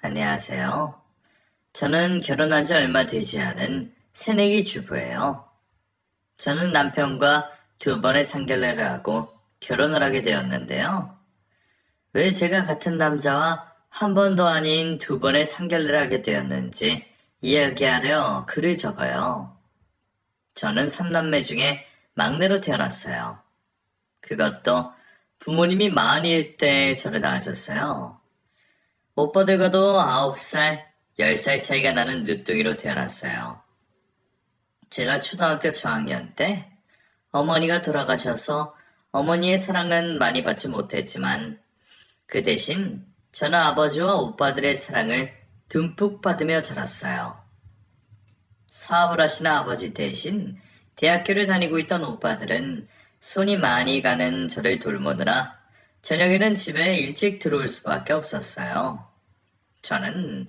안녕하세요. 저는 결혼한 지 얼마 되지 않은 새내기 주부예요. 저는 남편과 두 번의 상견례를 하고 결혼을 하게 되었는데요. 왜 제가 같은 남자와 한 번도 아닌 두 번의 상견례를 하게 되었는지 이야기하려 글을 적어요. 저는 3남매 중에 막내로 태어났어요. 그것도 부모님이 만일 때 저를 낳으셨어요. 오빠들과도 9살, 10살 차이가 나는 늦둥이로 태어났어요. 제가 초등학교 저학년 때 어머니가 돌아가셔서 어머니의 사랑은 많이 받지 못했지만 그 대신 저는 아버지와 오빠들의 사랑을 듬뿍 받으며 자랐어요. 사업을 하시는 아버지 대신 대학교를 다니고 있던 오빠들은 손이 많이 가는 저를 돌보느라 저녁에는 집에 일찍 들어올 수밖에 없었어요. 저는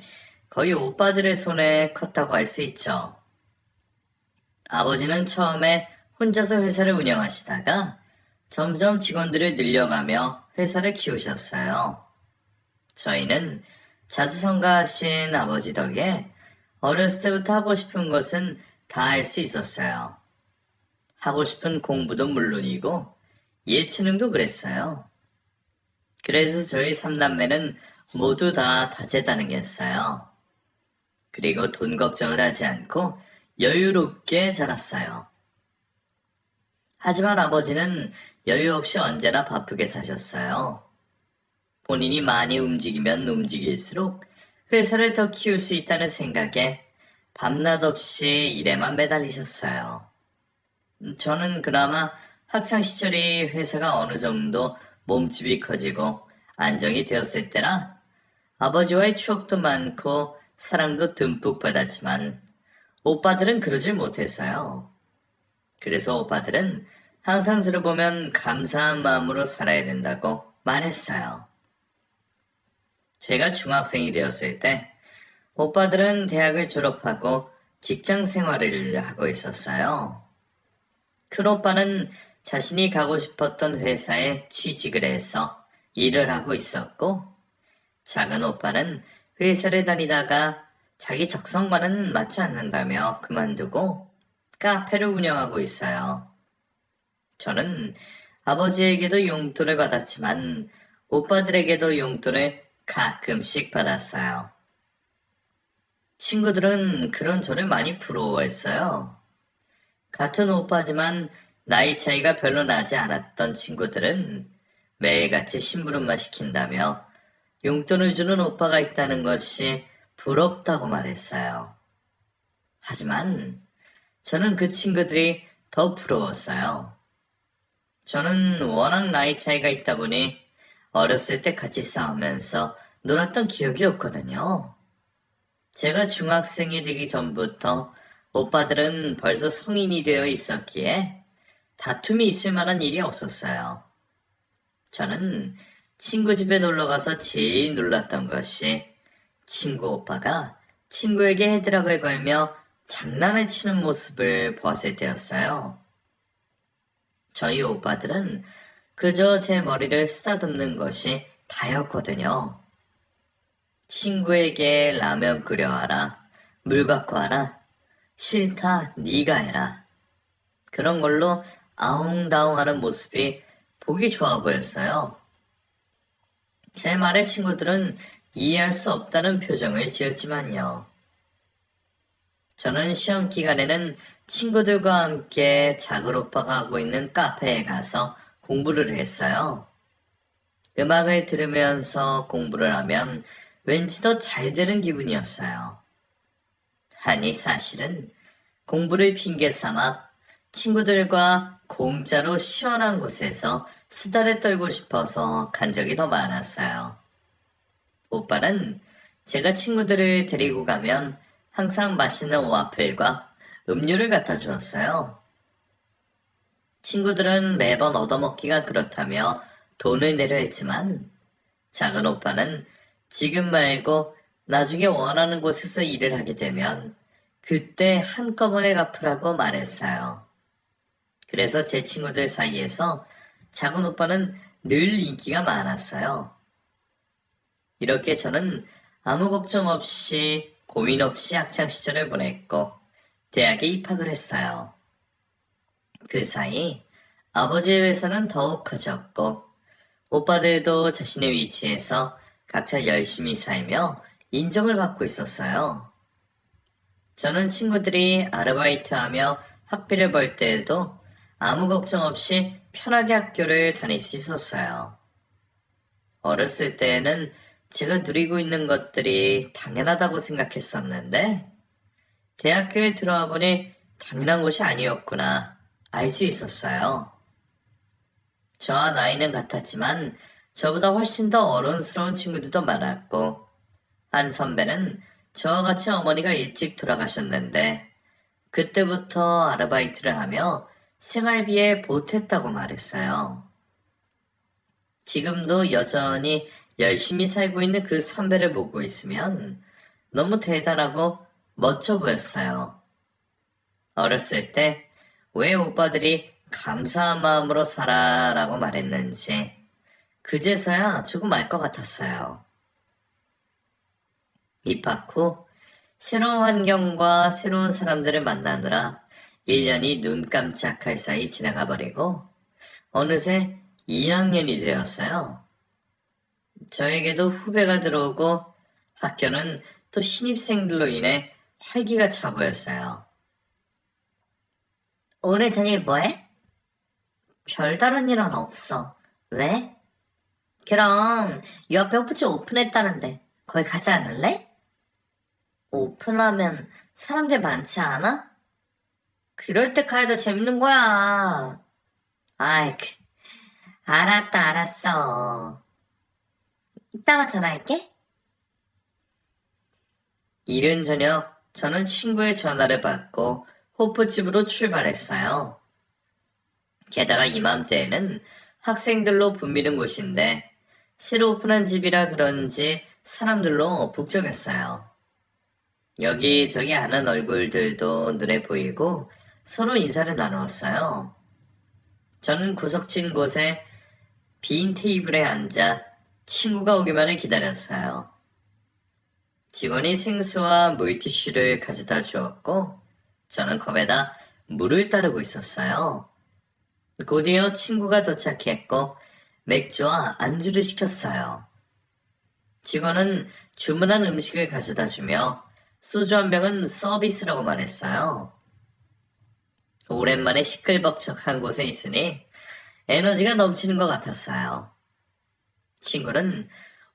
거의 오빠들의 손에 컸다고 할 수 있죠. 아버지는 처음에 혼자서 회사를 운영하시다가 점점 직원들을 늘려가며 회사를 키우셨어요. 저희는 자수성가하신 아버지 덕에 어렸을 때부터 하고 싶은 것은 다 할 수 있었어요. 하고 싶은 공부도 물론이고 예체능도 그랬어요. 그래서 저희 3남매는 모두 다 다재다능했어요. 그리고 돈 걱정을 하지 않고 여유롭게 자랐어요. 하지만 아버지는 여유 없이 언제나 바쁘게 사셨어요. 본인이 많이 움직이면 움직일수록 회사를 더 키울 수 있다는 생각에 밤낮 없이 일에만 매달리셨어요. 저는 그나마 학창시절이 회사가 어느 정도 몸집이 커지고 안정이 되었을 때라 아버지와의 추억도 많고 사랑도 듬뿍 받았지만 오빠들은 그러질 못했어요. 그래서 오빠들은 항상 저를 보면 감사한 마음으로 살아야 된다고 말했어요. 제가 중학생이 되었을 때 오빠들은 대학을 졸업하고 직장 생활을 하고 있었어요. 큰 오빠는 자신이 가고 싶었던 회사에 취직을 해서 일을 하고 있었고 작은 오빠는 회사를 다니다가 자기 적성과는 맞지 않는다며 그만두고 카페를 운영하고 있어요. 저는 아버지에게도 용돈을 받았지만 오빠들에게도 용돈을 가끔씩 받았어요. 친구들은 그런 저를 많이 부러워했어요. 같은 오빠지만 나이 차이가 별로 나지 않았던 친구들은 매일같이 심부름만 시킨다며 용돈을 주는 오빠가 있다는 것이 부럽다고 말했어요. 하지만 저는 그 친구들이 더 부러웠어요. 저는 워낙 나이 차이가 있다 보니 어렸을 때 같이 싸우면서 놀았던 기억이 없거든요. 제가 중학생이 되기 전부터 오빠들은 벌써 성인이 되어 있었기에 다툼이 있을 만한 일이 없었어요. 저는 친구 집에 놀러 가서 제일 놀랐던 것이 친구 오빠가 친구에게 헤드락을 걸며 장난을 치는 모습을 보았을 때였어요. 저희 오빠들은 그저 제 머리를 쓰다듬는 것이 다였거든요. 친구에게 라면 끓여와라, 물 갖고 와라, 싫다, 네가 해라. 그런 걸로 아웅다웅하는 모습이 보기 좋아 보였어요. 제 말에 친구들은 이해할 수 없다는 표정을 지었지만요. 저는 시험 기간에는 친구들과 함께 작은 오빠가 하고 있는 카페에 가서 공부를 했어요. 음악을 들으면서 공부를 하면 왠지 더 잘 되는 기분이었어요. 아니, 사실은 공부를 핑계 삼아 친구들과 공짜로 시원한 곳에서 수다를 떨고 싶어서 간 적이 더 많았어요. 오빠는 제가 친구들을 데리고 가면 항상 맛있는 와플과 음료를 갖다 주었어요. 친구들은 매번 얻어먹기가 그렇다며 돈을 내려 했지만 작은 오빠는 지금 말고 나중에 원하는 곳에서 일을 하게 되면 그때 한꺼번에 갚으라고 말했어요. 그래서 제 친구들 사이에서 작은 오빠는 늘 인기가 많았어요. 이렇게 저는 아무 걱정 없이 고민 없이 학창 시절을 보냈고 대학에 입학을 했어요. 그 사이 아버지의 회사는 더욱 커졌고 오빠들도 자신의 위치에서 각자 열심히 살며 인정을 받고 있었어요. 저는 친구들이 아르바이트하며 학비를 벌 때에도 아무 걱정 없이 편하게 학교를 다닐 수 있었어요. 어렸을 때에는 제가 누리고 있는 것들이 당연하다고 생각했었는데 대학교에 들어와 보니 당연한 것이 아니었구나 알 수 있었어요. 저와 나이는 같았지만 저보다 훨씬 더 어른스러운 친구들도 많았고 한 선배는 저와 같이 어머니가 일찍 돌아가셨는데 그때부터 아르바이트를 하며 생활비에 보탰다고 말했어요. 지금도 여전히 열심히 살고 있는 그 선배를 보고 있으면 너무 대단하고 멋져 보였어요. 어렸을 때 왜 오빠들이 감사한 마음으로 살아라고 말했는지 그제서야 조금 알 것 같았어요. 입학 후 새로운 환경과 새로운 사람들을 만나느라 1년이 눈 깜짝할 사이 지나가 버리고 어느새 2학년이 되었어요. 저에게도 후배가 들어오고 학교는 또 신입생들로 인해 활기가 차 보였어요. 오늘 저녁 뭐해? 별다른 일은 없어. 왜? 그럼 옆에 오프치 오픈했다는데 거기 가지 않을래? 오픈하면 사람들 많지 않아? 그럴 때 가야 더 재밌는 거야. 아이, 알았다, 알았어. 이따가 전화할게. 이른 저녁 저는 친구의 전화를 받고 호프집으로 출발했어요. 게다가 이맘때에는 학생들로 붐비는 곳인데 새로 오픈한 집이라 그런지 사람들로 북적였어요. 여기저기 아는 얼굴들도 눈에 보이고 서로 인사를 나누었어요. 저는 구석진 곳에 빈 테이블에 앉아 친구가 오기만을 기다렸어요. 직원이 생수와 물티슈를 가져다 주었고 저는 컵에다 물을 따르고 있었어요. 곧이어 친구가 도착했고 맥주와 안주를 시켰어요. 직원은 주문한 음식을 가져다 주며 소주 한 병은 서비스라고 말했어요. 오랜만에 시끌벅적한 곳에 있으니 에너지가 넘치는 것 같았어요. 친구는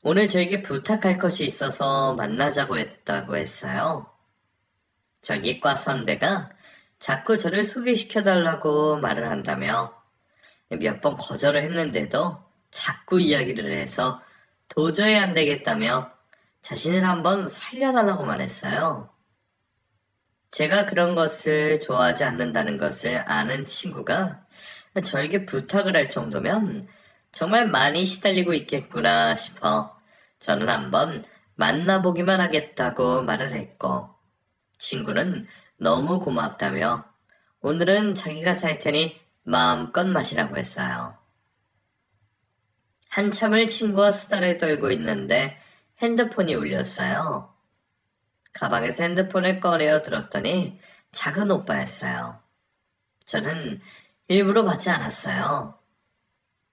오늘 저에게 부탁할 것이 있어서 만나자고 했다고 했어요. 저기 과 선배가 자꾸 저를 소개시켜달라고 말을 한다며 몇 번 거절을 했는데도 자꾸 이야기를 해서 도저히 안 되겠다며 자신을 한번 살려달라고 말했어요. 제가 그런 것을 좋아하지 않는다는 것을 아는 친구가 저에게 부탁을 할 정도면 정말 많이 시달리고 있겠구나 싶어 저는 한번 만나보기만 하겠다고 말을 했고 친구는 너무 고맙다며 오늘은 자기가 살 테니 마음껏 마시라고 했어요. 한참을 친구와 수다를 떨고 있는데 핸드폰이 울렸어요. 가방에서 핸드폰을 꺼내어 들었더니 작은 오빠였어요. 저는 일부러 받지 않았어요.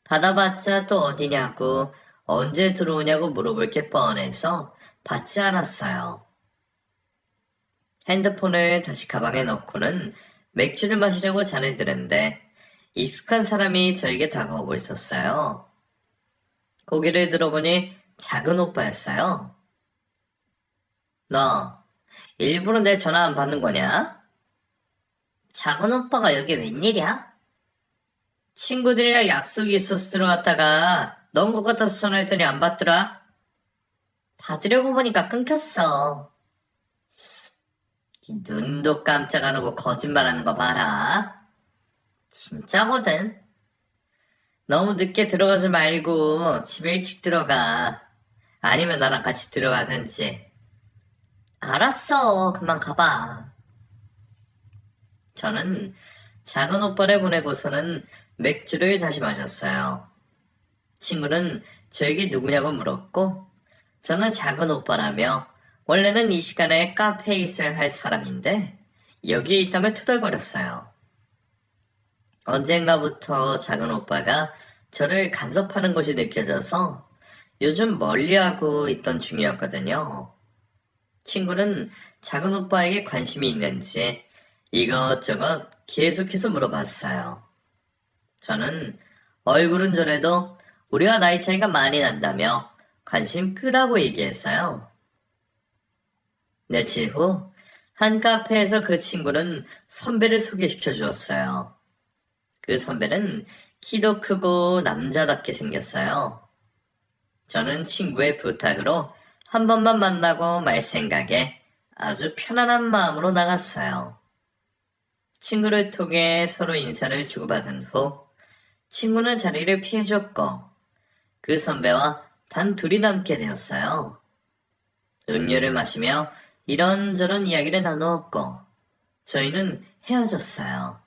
받아봤자 또 어디냐고 언제 들어오냐고 물어볼 게 뻔해서 받지 않았어요. 핸드폰을 다시 가방에 넣고는 맥주를 마시려고 잔을 드는데 익숙한 사람이 저에게 다가오고 있었어요. 고개를 들어보니 작은 오빠였어요. 너 일부러 내 전화 안 받는 거냐? 작은 오빠가 여기 웬일이야? 친구들이랑 약속이 있어서 들어왔다가 넌 것 같아서 전화했더니 안 받더라. 받으려고 보니까 끊겼어. 눈도 깜짝 안 하고 거짓말하는 거 봐라. 진짜거든. 너무 늦게 들어가지 말고 집에 일찍 들어가. 아니면 나랑 같이 들어가든지. 알았어. 그만 가봐. 저는 작은 오빠를 보내고서는 맥주를 다시 마셨어요. 친구는 저에게 누구냐고 물었고 저는 작은 오빠라며 원래는 이 시간에 카페에 있어야 할 사람인데 여기에 있다며 투덜거렸어요. 언젠가부터 작은 오빠가 저를 간섭하는 것이 느껴져서 요즘 멀리하고 있던 중이었거든요. 친구는 작은 오빠에게 관심이 있는지 이것저것 계속해서 물어봤어요. 저는 얼굴은 저래도 우리와 나이 차이가 많이 난다며 관심 끄라고 얘기했어요. 며칠 후 한 카페에서 그 친구는 선배를 소개시켜 주었어요. 그 선배는 키도 크고 남자답게 생겼어요. 저는 친구의 부탁으로 한 번만 만나고 말 생각에 아주 편안한 마음으로 나갔어요. 친구를 통해 서로 인사를 주고받은 후 친구는 자리를 피해줬고 그 선배와 단 둘이 남게 되었어요. 음료를 마시며 이런저런 이야기를 나누었고 저희는 헤어졌어요.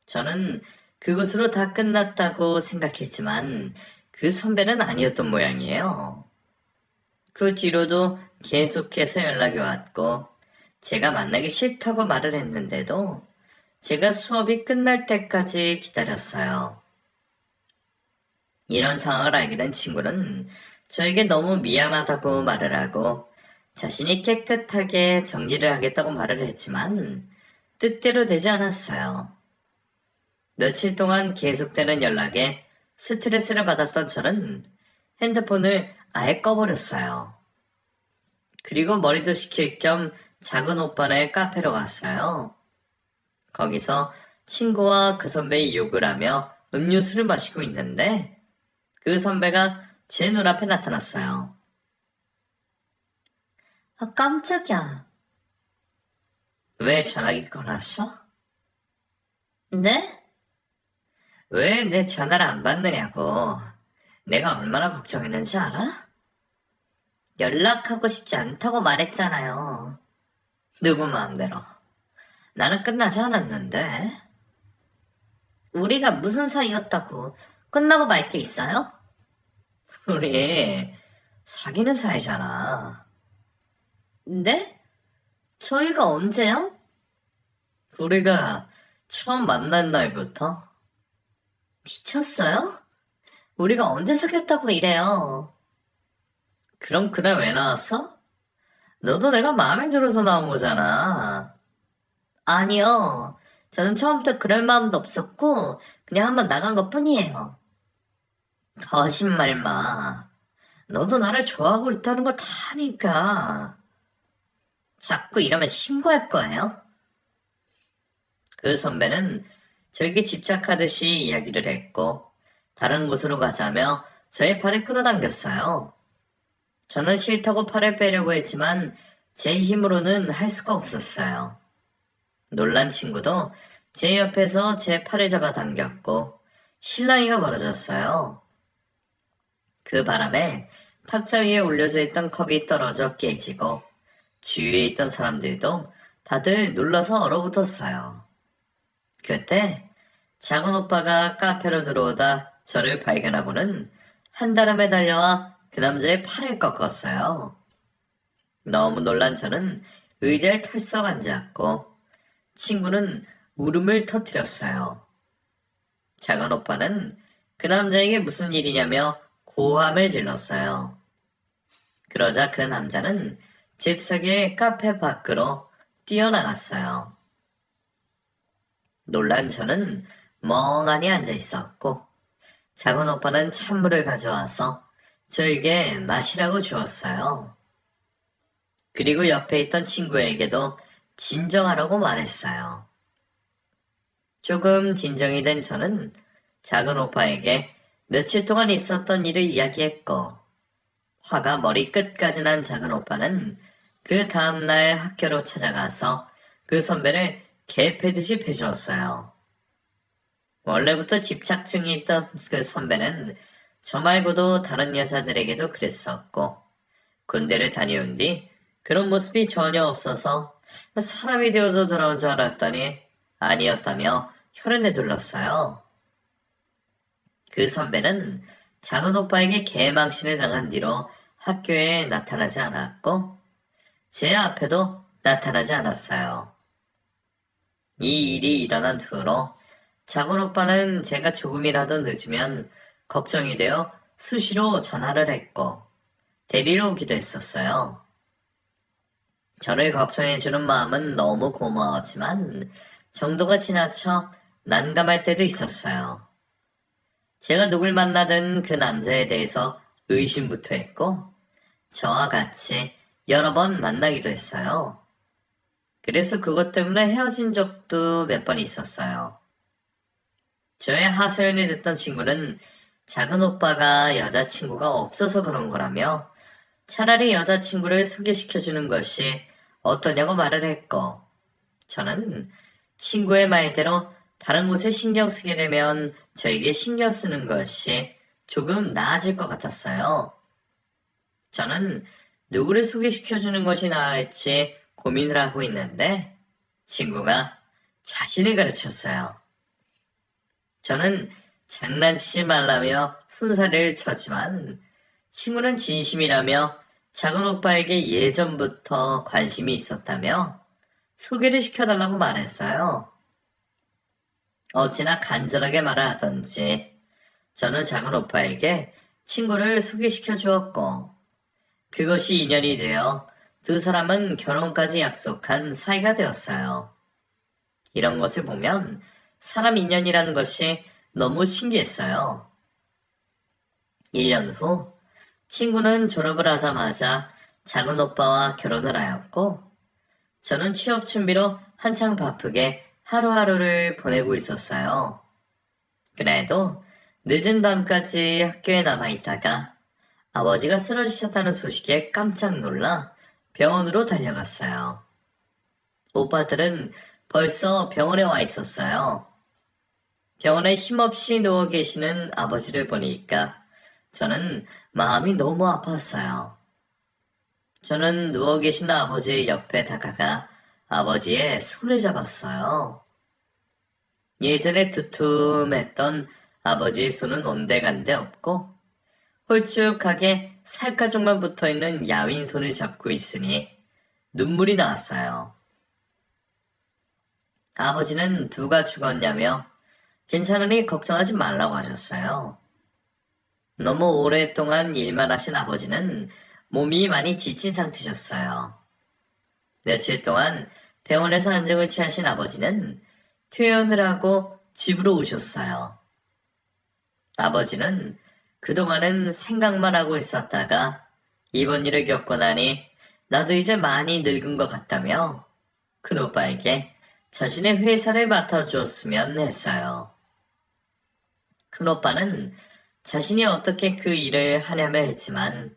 저는 그것으로 다 끝났다고 생각했지만 그 선배는 아니었던 모양이에요. 그 뒤로도 계속해서 연락이 왔고 제가 만나기 싫다고 말을 했는데도 제가 수업이 끝날 때까지 기다렸어요. 이런 상황을 알게 된 친구는 저에게 너무 미안하다고 말을 하고 자신이 깨끗하게 정리를 하겠다고 말을 했지만 뜻대로 되지 않았어요. 며칠 동안 계속되는 연락에 스트레스를 받았던 저는 핸드폰을 아예 꺼버렸어요. 그리고 머리도 식힐 겸 작은 오빠네 카페로 갔어요. 거기서 친구와 그 선배의 욕을 하며 음료수를 마시고 있는데 그 선배가 제 눈앞에 나타났어요. 아, 깜짝이야. 왜 전화기 꺼놨어? 네? 왜 내 전화를 안 받느냐고. 내가 얼마나 걱정했는지 알아? 연락하고 싶지 않다고 말했잖아요. 누구 마음대로. 나는 끝나지 않았는데. 우리가 무슨 사이였다고 끝나고 말 게 있어요? 우리 사귀는 사이잖아. 네? 저희가 언제요? 우리가 처음 만난 날부터? 미쳤어요? 우리가 언제 사귀었다고 이래요? 그럼 그날 왜 나왔어? 너도 내가 마음에 들어서 나온 거잖아. 아니요. 저는 처음부터 그럴 마음도 없었고 그냥 한번 나간 것 뿐이에요. 거짓말 마. 너도 나를 좋아하고 있다는 거 다 아니까. 자꾸 이러면 신고할 거예요? 그 선배는 저에게 집착하듯이 이야기를 했고 다른 곳으로 가자며 저의 팔을 끌어당겼어요. 저는 싫다고 팔을 빼려고 했지만 제 힘으로는 할 수가 없었어요. 놀란 친구도 제 옆에서 제 팔을 잡아 당겼고 실랑이가 벌어졌어요. 그 바람에 탁자 위에 올려져 있던 컵이 떨어져 깨지고 주위에 있던 사람들도 다들 놀라서 얼어붙었어요. 그때 작은 오빠가 카페로 들어오다 저를 발견하고는 한달음에 달려와 그 남자의 팔을 꺾었어요. 너무 놀란 저는 의자에 털썩 앉았고 친구는 울음을 터뜨렸어요. 작은 오빠는 그 남자에게 무슨 일이냐며 고함을 질렀어요. 그러자 그 남자는 잽싸게 카페 밖으로 뛰어나갔어요. 놀란 저는 멍하니 앉아 있었고 작은 오빠는 찬물을 가져와서 저에게 마시라고 주었어요. 그리고 옆에 있던 친구에게도 진정하라고 말했어요. 조금 진정이 된 저는 작은 오빠에게 며칠 동안 있었던 일을 이야기했고 화가 머리 끝까지 난 작은 오빠는 그 다음날 학교로 찾아가서 그 선배를 개 패듯이 패주었어요. 원래부터 집착증이 있던 그 선배는 저 말고도 다른 여자들에게도 그랬었고 군대를 다녀온 뒤 그런 모습이 전혀 없어서 사람이 되어서 돌아온 줄 알았더니 아니었다며 혀를 내둘렀어요. 그 선배는 작은 오빠에게 개망신을 당한 뒤로 학교에 나타나지 않았고 제 앞에도 나타나지 않았어요. 이 일이 일어난 후로 작은 오빠는 제가 조금이라도 늦으면 걱정이 되어 수시로 전화를 했고 데리러 오기도 했었어요. 저를 걱정해주는 마음은 너무 고마웠지만 정도가 지나쳐 난감할 때도 있었어요. 제가 누굴 만나든 그 남자에 대해서 의심부터 했고 저와 같이 여러 번 만나기도 했어요. 그래서 그것 때문에 헤어진 적도 몇 번 있었어요. 저의 하소연을 듣던 친구는 작은 오빠가 여자친구가 없어서 그런 거라며 차라리 여자친구를 소개시켜주는 것이 어떠냐고 말을 했고 저는 친구의 말대로 다른 곳에 신경 쓰게 되면 저에게 신경 쓰는 것이 조금 나아질 것 같았어요. 저는 누구를 소개시켜주는 것이 나을지 고민을 하고 있는데 친구가 자신을 가르쳤어요. 저는 장난치지 말라며 손사래를 쳤지만 친구는 진심이라며 작은 오빠에게 예전부터 관심이 있었다며 소개를 시켜달라고 말했어요. 어찌나 간절하게 말을 하던지 저는 작은 오빠에게 친구를 소개시켜 주었고 그것이 인연이 되어 두 사람은 결혼까지 약속한 사이가 되었어요. 이런 것을 보면 사람 인연이라는 것이 너무 신기했어요. 1년 후 친구는 졸업을 하자마자 작은 오빠와 결혼을 하였고 저는 취업 준비로 한창 바쁘게 하루하루를 보내고 있었어요. 그래도 늦은 밤까지 학교에 남아있다가 아버지가 쓰러지셨다는 소식에 깜짝 놀라 병원으로 달려갔어요. 오빠들은 벌써 병원에 와 있었어요. 병원에 힘없이 누워 계시는 아버지를 보니까 저는 마음이 너무 아팠어요. 저는 누워 계신 아버지 옆에 다가가 아버지의 손을 잡았어요. 예전에 두툼했던 아버지의 손은 온데간데 없고 홀쭉하게 살가죽만 붙어있는 야윈 손을 잡고 있으니 눈물이 나왔어요. 아버지는 누가 죽었냐며 괜찮으니 걱정하지 말라고 하셨어요. 너무 오랫동안 일만 하신 아버지는 몸이 많이 지친 상태셨어요. 며칠 동안 병원에서 안정을 취하신 아버지는 퇴원을 하고 집으로 오셨어요. 아버지는 그동안은 생각만 하고 있었다가 이번 일을 겪고 나니 나도 이제 많이 늙은 것 같다며 큰오빠에게 자신의 회사를 맡아주었으면 했어요. 큰오빠는 자신이 어떻게 그 일을 하냐며 했지만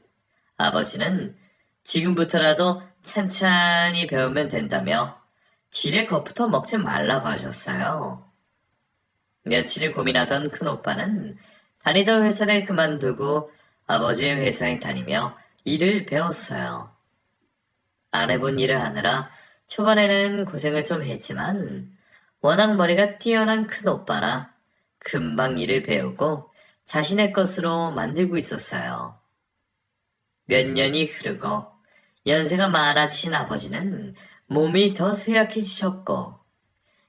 아버지는 지금부터라도 찬찬히 배우면 된다며 지레 겁부터 먹지 말라고 하셨어요. 며칠을 고민하던 큰오빠는 다니던 회사를 그만두고 아버지의 회사에 다니며 일을 배웠어요. 안 해본 일을 하느라 초반에는 고생을 좀 했지만 워낙 머리가 뛰어난 큰오빠라 금방 일을 배우고 자신의 것으로 만들고 있었어요. 몇 년이 흐르고 연세가 많아지신 아버지는 몸이 더 쇠약해지셨고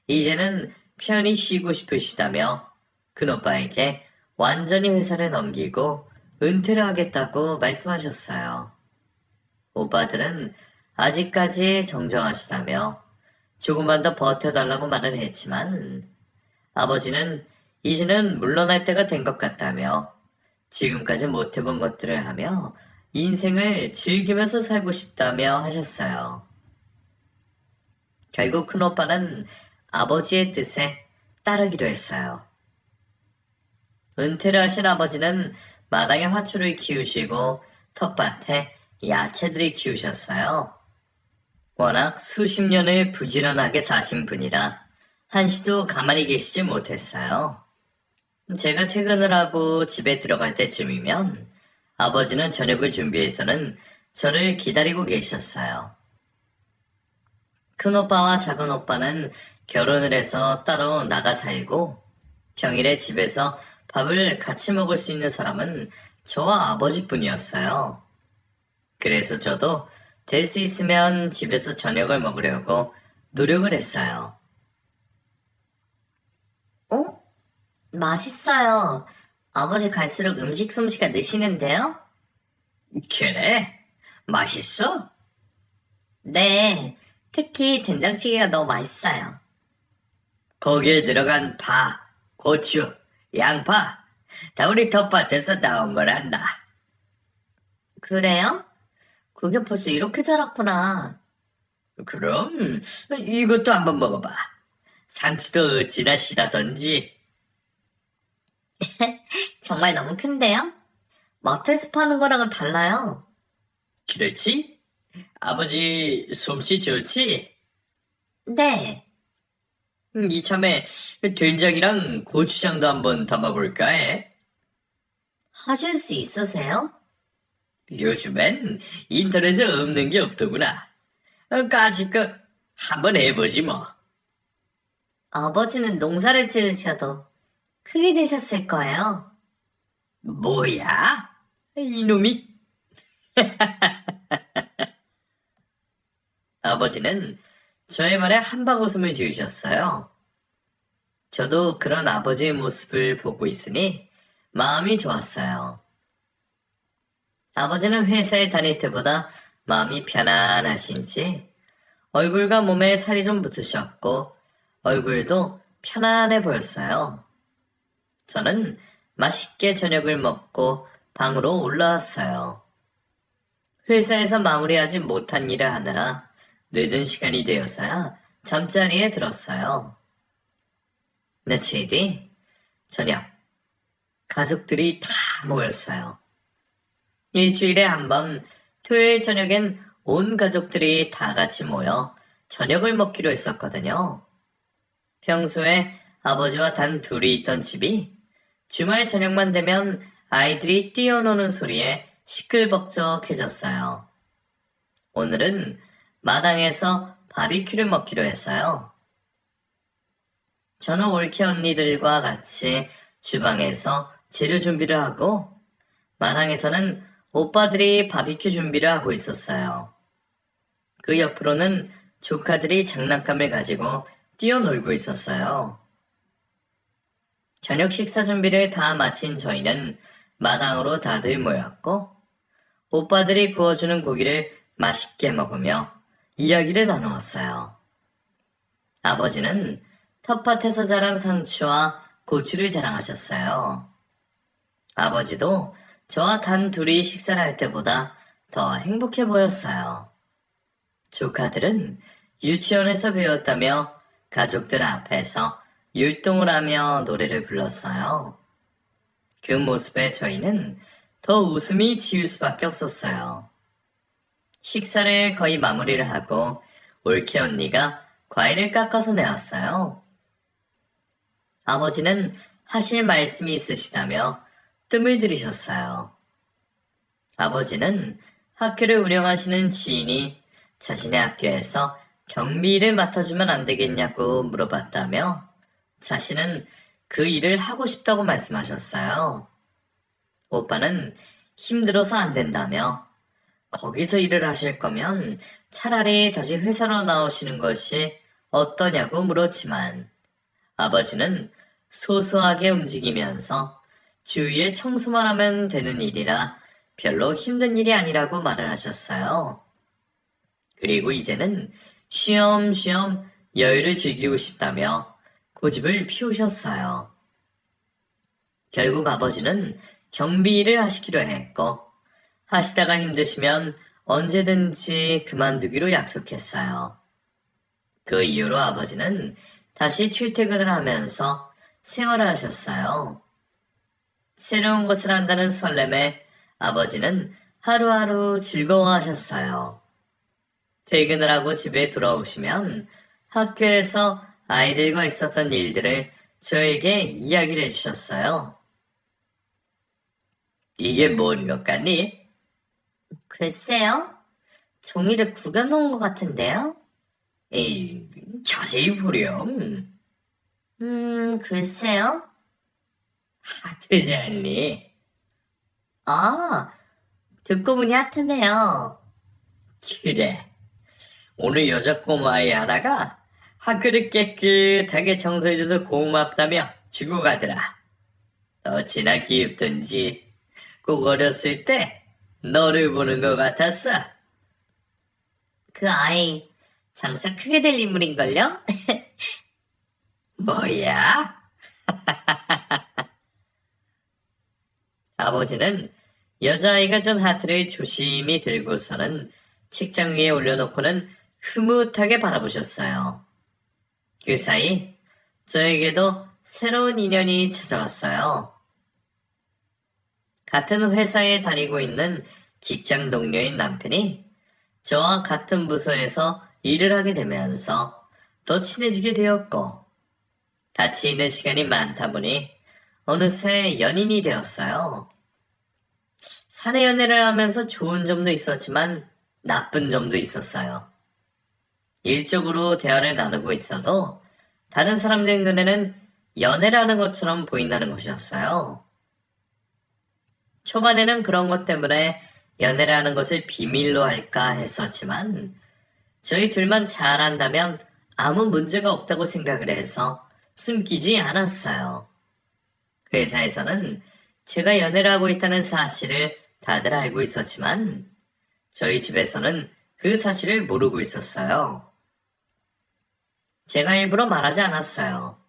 이제는 편히 쉬고 싶으시다며 큰오빠에게 완전히 회사를 넘기고 은퇴를 하겠다고 말씀하셨어요. 오빠들은 아직까지 정정하시다며 조금만 더 버텨달라고 말을 했지만 아버지는 이제는 물러날 때가 된 것 같다며 지금까지 못해본 것들을 하며 인생을 즐기면서 살고 싶다며 하셨어요. 결국 큰오빠는 아버지의 뜻에 따르기로 했어요. 은퇴를 하신 아버지는 마당에 화초를 키우시고 텃밭에 야채들을 키우셨어요. 워낙 수십 년을 부지런하게 사신 분이라 한시도 가만히 계시지 못했어요. 제가 퇴근을 하고 집에 들어갈 때쯤이면 아버지는 저녁을 준비해서는 저를 기다리고 계셨어요. 큰오빠와 작은오빠는 결혼을 해서 따로 나가 살고 평일에 집에서 밥을 같이 먹을 수 있는 사람은 저와 아버지뿐이었어요. 그래서 저도 될 수 있으면 집에서 저녁을 먹으려고 노력을 했어요. 어? 맛있어요. 아버지 갈수록 음식 솜씨가 느시는데요? 그래? 맛있어? 네, 특히 된장찌개가 너무 맛있어요. 거기에 들어간 파, 고추, 양파, 다 우리 텃밭에서 나온 거란다. 그래요? 그게 벌써 이렇게 자랐구나. 그럼 이것도 한번 먹어봐. 상추도 어찌나 시다던지. 정말 너무 큰데요? 마트에서 파는 거랑은 달라요. 그렇지? 아버지 솜씨 좋지? 네, 이참에 된장이랑 고추장도 한번 담아볼까 해. 하실 수 있으세요? 요즘엔 인터넷에 없는 게 없더구나. 까짓거 한번 해보지 뭐. 아버지는 농사를 지으셔도 크게 되셨을 거예요. 뭐야? 이놈이. 아버지는 저의 말에 한방 웃음을 지으셨어요. 저도 그런 아버지의 모습을 보고 있으니 마음이 좋았어요. 아버지는 회사에 다닐 때보다 마음이 편안하신지 얼굴과 몸에 살이 좀 붙으셨고 얼굴도 편안해 보였어요. 저는 맛있게 저녁을 먹고 방으로 올라왔어요. 회사에서 마무리하지 못한 일을 하느라 늦은 시간이 되어서야 잠자리에 들었어요. 며칠 뒤 저녁 가족들이 다 모였어요. 일주일에 한 번 토요일 저녁엔 온 가족들이 다 같이 모여 저녁을 먹기로 했었거든요. 평소에 아버지와 단 둘이 있던 집이 주말 저녁만 되면 아이들이 뛰어노는 소리에 시끌벅적해졌어요. 오늘은 마당에서 바비큐를 먹기로 했어요. 저는 올케 언니들과 같이 주방에서 재료 준비를 하고 마당에서는 오빠들이 바비큐 준비를 하고 있었어요. 그 옆으로는 조카들이 장난감을 가지고 뛰어놀고 있었어요. 저녁 식사 준비를 다 마친 저희는 마당으로 다들 모였고 오빠들이 구워주는 고기를 맛있게 먹으며 이야기를 나누었어요. 아버지는 텃밭에서 자란 상추와 고추를 자랑하셨어요. 아버지도 저와 단 둘이 식사를 할 때보다 더 행복해 보였어요. 조카들은 유치원에서 배웠다며 가족들 앞에서 율동을 하며 노래를 불렀어요. 그 모습에 저희는 더 웃음이 지을 수밖에 없었어요. 식사를 거의 마무리를 하고 올케 언니가 과일을 깎아서 내왔어요. 아버지는 하실 말씀이 있으시다며 뜸을 들이셨어요. 아버지는 학교를 운영하시는 지인이 자신의 학교에서 경비일을 맡아주면 안 되겠냐고 물어봤다며 자신은 그 일을 하고 싶다고 말씀하셨어요. 오빠는 힘들어서 안 된다며 거기서 일을 하실 거면 차라리 다시 회사로 나오시는 것이 어떠냐고 물었지만 아버지는 소소하게 움직이면서 주위에 청소만 하면 되는 일이라 별로 힘든 일이 아니라고 말을 하셨어요. 그리고 이제는 쉬엄쉬엄 여유를 즐기고 싶다며 고집을 피우셨어요. 결국 아버지는 경비 일을 하시기로 했고 하시다가 힘드시면 언제든지 그만두기로 약속했어요. 그 이후로 아버지는 다시 출퇴근을 하면서 생활을 하셨어요. 새로운 것을 한다는 설렘에 아버지는 하루하루 즐거워하셨어요. 퇴근을 하고 집에 돌아오시면 학교에서 아이들과 있었던 일들을 저에게 이야기를 해주셨어요. 이게 뭔 것 같니? 글쎄요, 종이를 구겨놓은 것 같은데요? 에이, 자세히 보렴. 글쎄요. 하트지 않니? 아, 듣고 보니 하트네요. 그래. 오늘 여자 꼬마아이 하나가 학교를 깨끗하게 청소해줘서 고맙다며 주고 가더라. 어찌나 귀엽던지 꼭 어렸을 때 너를 보는 것 같았어. 그 아이 장차 크게 될 인물인걸요? 뭐야? 아버지는 여자아이가 준 하트를 조심히 들고서는 책장 위에 올려놓고는 흐뭇하게 바라보셨어요. 그 사이 저에게도 새로운 인연이 찾아왔어요. 같은 회사에 다니고 있는 직장 동료인 남편이 저와 같은 부서에서 일을 하게 되면서 더 친해지게 되었고, 같이 있는 시간이 많다 보니 어느새 연인이 되었어요. 사내 연애를 하면서 좋은 점도 있었지만 나쁜 점도 있었어요. 일적으로 대화를 나누고 있어도 다른 사람들 눈에는 연애를 하는 것처럼 보인다는 것이었어요. 초반에는 그런 것 때문에 연애를 하는 것을 비밀로 할까 했었지만 저희 둘만 잘한다면 아무 문제가 없다고 생각을 해서 숨기지 않았어요. 회사에서는 제가 연애를 하고 있다는 사실을 다들 알고 있었지만 저희 집에서는 그 사실을 모르고 있었어요. 제가 일부러 말하지 않았어요.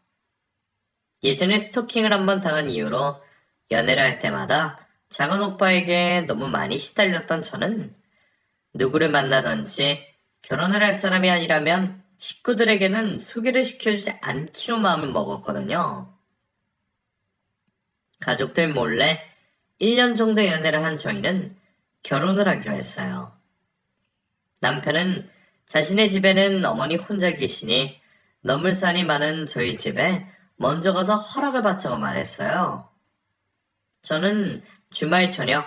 예전에 스토킹을 한번 당한 이후로 연애를 할 때마다 작은 오빠에게 너무 많이 시달렸던 저는 누구를 만나든지 결혼을 할 사람이 아니라면 식구들에게는 소개를 시켜주지 않기로 마음을 먹었거든요. 가족들 몰래 1년 정도 연애를 한 저희는 결혼을 하기로 했어요. 남편은 자신의 집에는 어머니 혼자 계시니 너물산이 많은 저희 집에 먼저 가서 허락을 받자고 말했어요. 저는 주말 저녁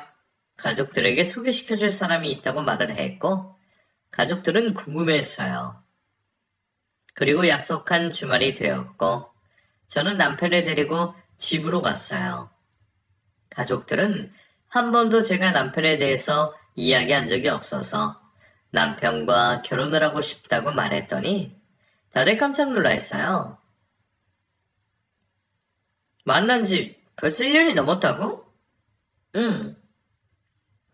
가족들에게 소개시켜줄 사람이 있다고 말을 했고 가족들은 궁금해했어요. 그리고 약속한 주말이 되었고 저는 남편을 데리고 집으로 갔어요. 가족들은 한 번도 제가 남편에 대해서 이야기한 적이 없어서 남편과 결혼을 하고 싶다고 말했더니 다들 깜짝 놀라했어요. 만난 지 벌써 1년이 넘었다고? 응.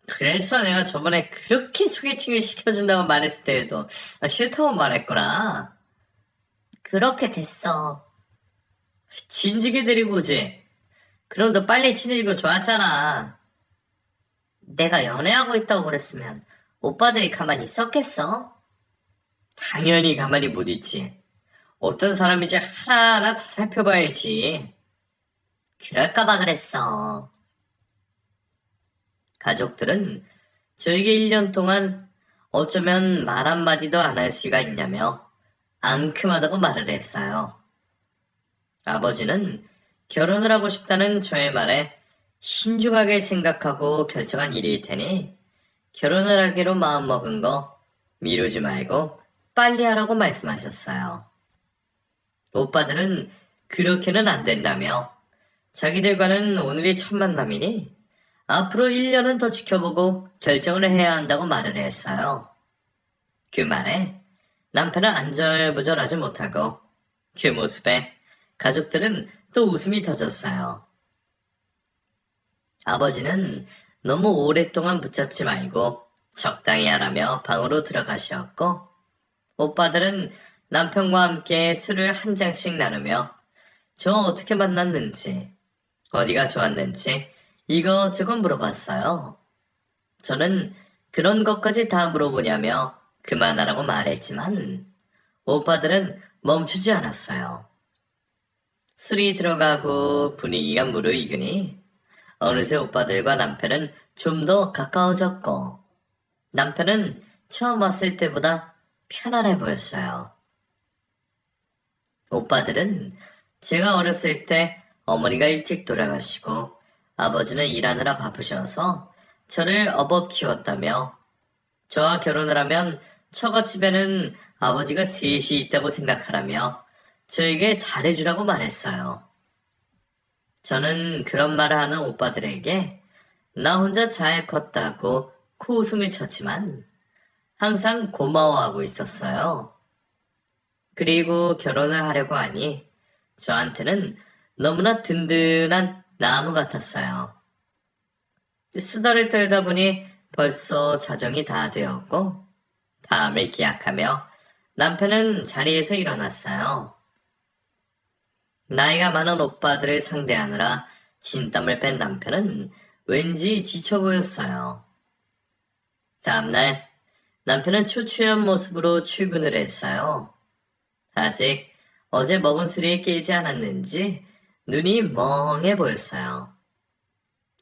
그래서 내가 저번에 그렇게 소개팅을 시켜준다고 말했을 때에도 싫다고 말했구나. 그렇게 됐어. 진지게 데리고 오지. 그럼 더 빨리 친해지고 좋았잖아. 내가 연애하고 있다고 그랬으면 오빠들이 가만히 있었겠어? 당연히 가만히 못 있지. 어떤 사람인지 하나하나 다 살펴봐야지. 그럴까봐 그랬어. 가족들은 저에게 1년 동안 어쩌면 말 한마디도 안 할 수가 있냐며 앙큼하다고 말을 했어요. 아버지는 결혼을 하고 싶다는 저의 말에 신중하게 생각하고 결정한 일일 테니 결혼을 하기로 마음먹은 거 미루지 말고 빨리 하라고 말씀하셨어요. 오빠들은 그렇게는 안 된다며 자기들과는 오늘이 첫 만남이니 앞으로 1년은 더 지켜보고 결정을 해야 한다고 말을 했어요. 그 말에 남편은 안절부절하지 못하고 그 모습에 가족들은 또 웃음이 터졌어요. 아버지는 너무 오랫동안 붙잡지 말고 적당히 하라며 방으로 들어가셨고 오빠들은 남편과 함께 술을 한 잔씩 나누며 저 어떻게 만났는지 어디가 좋았는지 이것저것 물어봤어요. 저는 그런 것까지 다 물어보냐며 그만하라고 말했지만 오빠들은 멈추지 않았어요. 술이 들어가고 분위기가 무르익으니 어느새 오빠들과 남편은 좀 더 가까워졌고 남편은 처음 왔을 때보다 편안해 보였어요. 오빠들은 제가 어렸을 때 어머니가 일찍 돌아가시고 아버지는 일하느라 바쁘셔서 저를 업어 키웠다며 저와 결혼을 하면 처갓집에는 아버지가 셋이 있다고 생각하라며 저에게 잘해주라고 말했어요. 저는 그런 말을 하는 오빠들에게 나 혼자 잘 컸다고 코웃음을 쳤지만 항상 고마워하고 있었어요. 그리고 결혼을 하려고 하니 저한테는 너무나 든든한 나무 같았어요. 수다를 떨다 보니 벌써 자정이 다 되었고 다음을 기약하며 남편은 자리에서 일어났어요. 나이가 많은 오빠들을 상대하느라 진땀을 뺀 남편은 왠지 지쳐 보였어요. 다음날 남편은 초췌한 모습으로 출근을 했어요. 아직 어제 먹은 술이 깨지 않았는지 눈이 멍해 보였어요.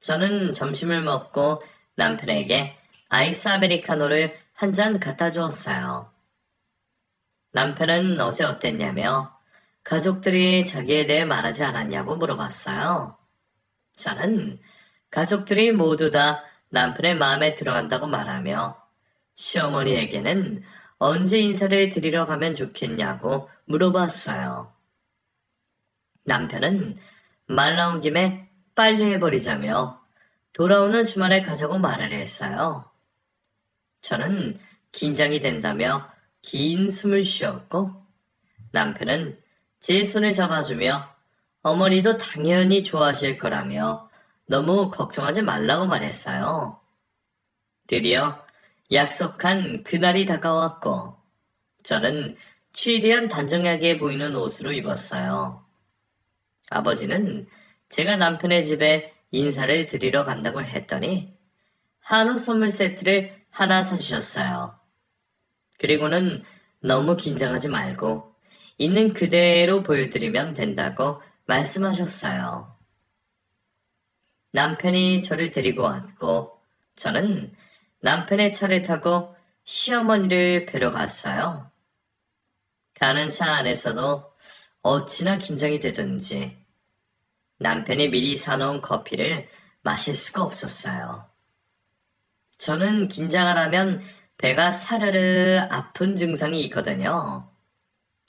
저는 점심을 먹고 남편에게 아이스 아메리카노를 한 잔 갖다 주었어요. 남편은 어제 어땠냐며 가족들이 자기에 대해 말하지 않았냐고 물어봤어요. 저는 가족들이 모두 다 남편의 마음에 들어간다고 말하며 시어머니에게는 언제 인사를 드리러 가면 좋겠냐고 물어봤어요. 남편은 말 나온 김에 빨리 해버리자며 돌아오는 주말에 가자고 말을 했어요. 저는 긴장이 된다며 긴 숨을 쉬었고 남편은 제 손을 잡아주며 어머니도 당연히 좋아하실 거라며 너무 걱정하지 말라고 말했어요. 드디어 약속한 그날이 다가왔고 저는 최대한 단정하게 보이는 옷으로 입었어요. 아버지는 제가 남편의 집에 인사를 드리러 간다고 했더니 한우 선물 세트를 하나 사주셨어요. 그리고는 너무 긴장하지 말고 있는 그대로 보여드리면 된다고 말씀하셨어요. 남편이 저를 데리고 왔고 저는 남편의 차를 타고 시어머니를 뵈러 갔어요. 가는 차 안에서도 어찌나 긴장이 되든지 남편이 미리 사놓은 커피를 마실 수가 없었어요. 저는 긴장을 하면 배가 사르르 아픈 증상이 있거든요.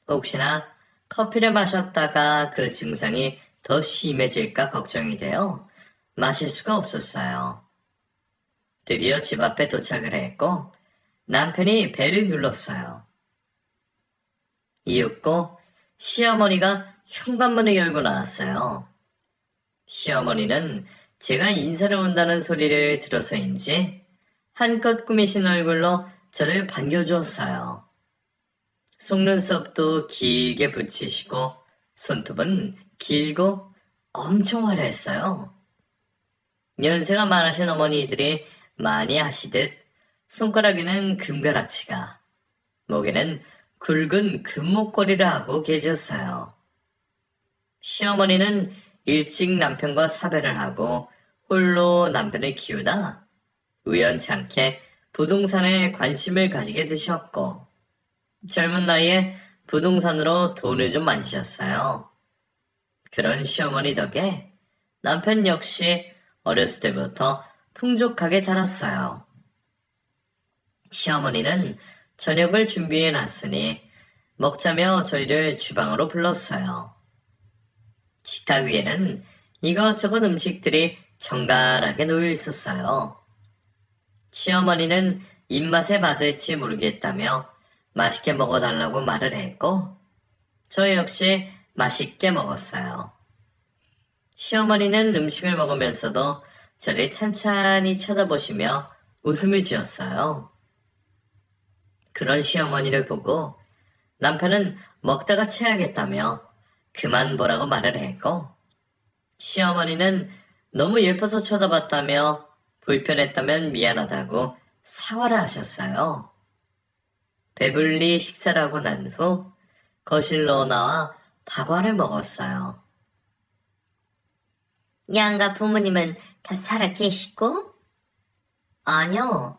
혹시나 커피를 마셨다가 그 증상이 더 심해질까 걱정이 되어 마실 수가 없었어요. 드디어 집 앞에 도착을 했고 남편이 배를 눌렀어요. 이윽고 시어머니가 현관문을 열고 나왔어요. 시어머니는 제가 인사를 온다는 소리를 들어서인지 한껏 꾸미신 얼굴로 저를 반겨주었어요. 속눈썹도 길게 붙이시고 손톱은 길고 엄청 화려했어요. 연세가 많으신 어머니들이 많이 하시듯 손가락에는 금가락치가, 목에는 굵은 금목걸이를 하고 계셨어요. 시어머니는 일찍 남편과 사별을 하고 홀로 남편을 키우다 우연찮게 부동산에 관심을 가지게 되셨고 젊은 나이에 부동산으로 돈을 좀 만지셨어요. 그런 시어머니 덕에 남편 역시 어렸을 때부터 풍족하게 자랐어요. 시어머니는 저녁을 준비해 놨으니 먹자며 저희를 주방으로 불렀어요. 식탁 위에는 이것저것 음식들이 정갈하게 놓여 있었어요. 시어머니는 입맛에 맞을지 모르겠다며 맛있게 먹어달라고 말을 했고 저 역시 맛있게 먹었어요. 시어머니는 음식을 먹으면서도 저를 찬찬히 쳐다보시며 웃음을 지었어요. 그런 시어머니를 보고 남편은 먹다가 체하겠다며 그만 보라고 말을 했고 시어머니는 너무 예뻐서 쳐다봤다며 불편했다면 미안하다고 사과를 하셨어요. 배불리 식사를 하고 난 후 거실로 나와 다과를 먹었어요. 양가 부모님은 다 살아 계시고? 아니요.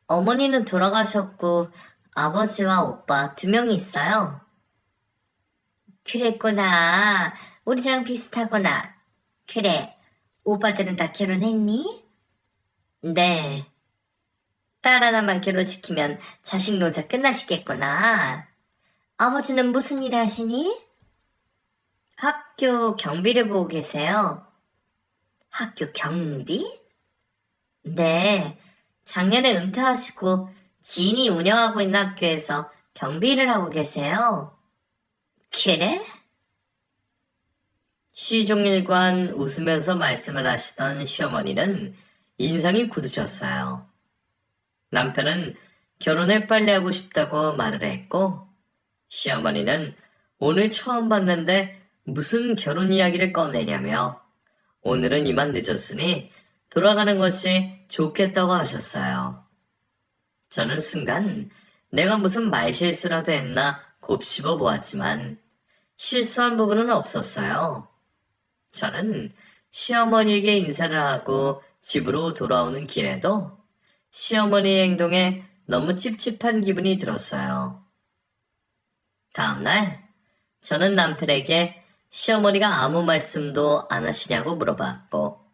어머니는 돌아가셨고 아버지와 오빠 2명이 있어요. 그랬구나. 우리랑 비슷하구나. 그래. 오빠들은 다 결혼했니? 네. 딸 하나만 결혼시키면 자식 노자 끝나시겠구나. 아버지는 무슨 일 하시니? 학교 경비를 보고 계세요. 학교 경비? 네, 작년에 은퇴하시고 지인이 운영하고 있는 학교에서 경비 일을 하고 계세요. 그래? 시종일관 웃으면서 말씀을 하시던 시어머니는 인상이 굳으셨어요. 남편은 결혼을 빨리 하고 싶다고 말을 했고, 시어머니는 오늘 처음 봤는데 무슨 결혼 이야기를 꺼내냐며 오늘은 이만 늦었으니 돌아가는 것이 좋겠다고 하셨어요. 저는 순간 내가 무슨 말실수라도 했나 곱씹어 보았지만 실수한 부분은 없었어요. 저는 시어머니에게 인사를 하고 집으로 돌아오는 길에도 시어머니의 행동에 너무 찝찝한 기분이 들었어요. 다음날 저는 남편에게 시어머니가 아무 말씀도 안 하시냐고 물어봤고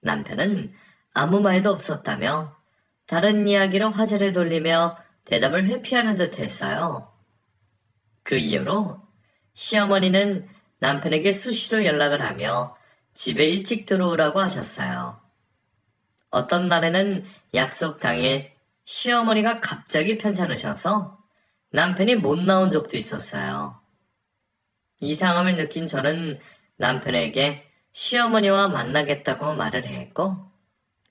남편은 아무 말도 없었다며 다른 이야기로 화제를 돌리며 대답을 회피하는 듯 했어요. 그 이후로 시어머니는 남편에게 수시로 연락을 하며 집에 일찍 들어오라고 하셨어요. 어떤 날에는 약속 당일 시어머니가 갑자기 편찮으셔서 남편이 못 나온 적도 있었어요. 이상함을 느낀 저는 남편에게 시어머니와 만나겠다고 말을 했고,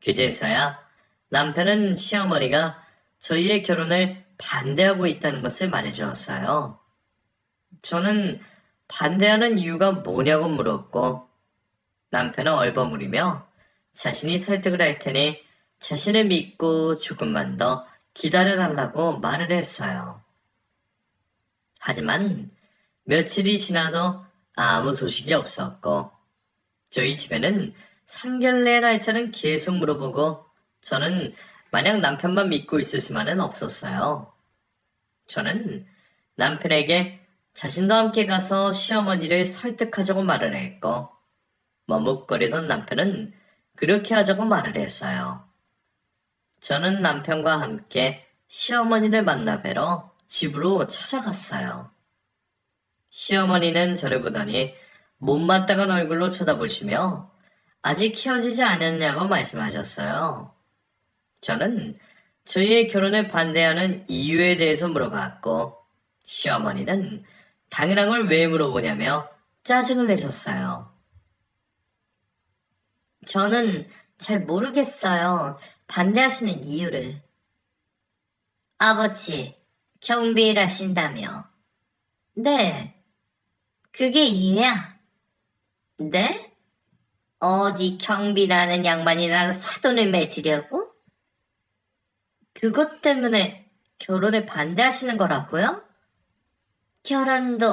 그제서야 남편은 시어머니가 저희의 결혼을 반대하고 있다는 것을 말해주었어요. 저는 반대하는 이유가 뭐냐고 물었고, 남편은 얼버무리며 자신이 설득을 할 테니 자신을 믿고 조금만 더 기다려달라고 말을 했어요. 하지만 며칠이 지나도 아무 소식이 없었고 저희 집에는 상견례 날짜는 계속 물어보고 저는 마냥 남편만 믿고 있을 수만은 없었어요. 저는 남편에게 자신도 함께 가서 시어머니를 설득하자고 말을 했고 머뭇거리던 남편은 그렇게 하자고 말을 했어요. 저는 남편과 함께 시어머니를 만나 뵈러 집으로 찾아갔어요. 시어머니는 저를 보더니 못마땅한 얼굴로 쳐다보시며 아직 헤어지지 않았냐고 말씀하셨어요. 저는 저희의 결혼을 반대하는 이유에 대해서 물어봤고 시어머니는 당연한 걸 왜 물어보냐며 짜증을 내셨어요. 저는 잘 모르겠어요. 반대하시는 이유를. 아버지, 경비 일하신다며. 네. 그게 이해야. 네? 어디 경비 나는 양반이 나랑 사돈을 맺으려고? 그것 때문에 결혼에 반대하시는 거라고요? 결혼도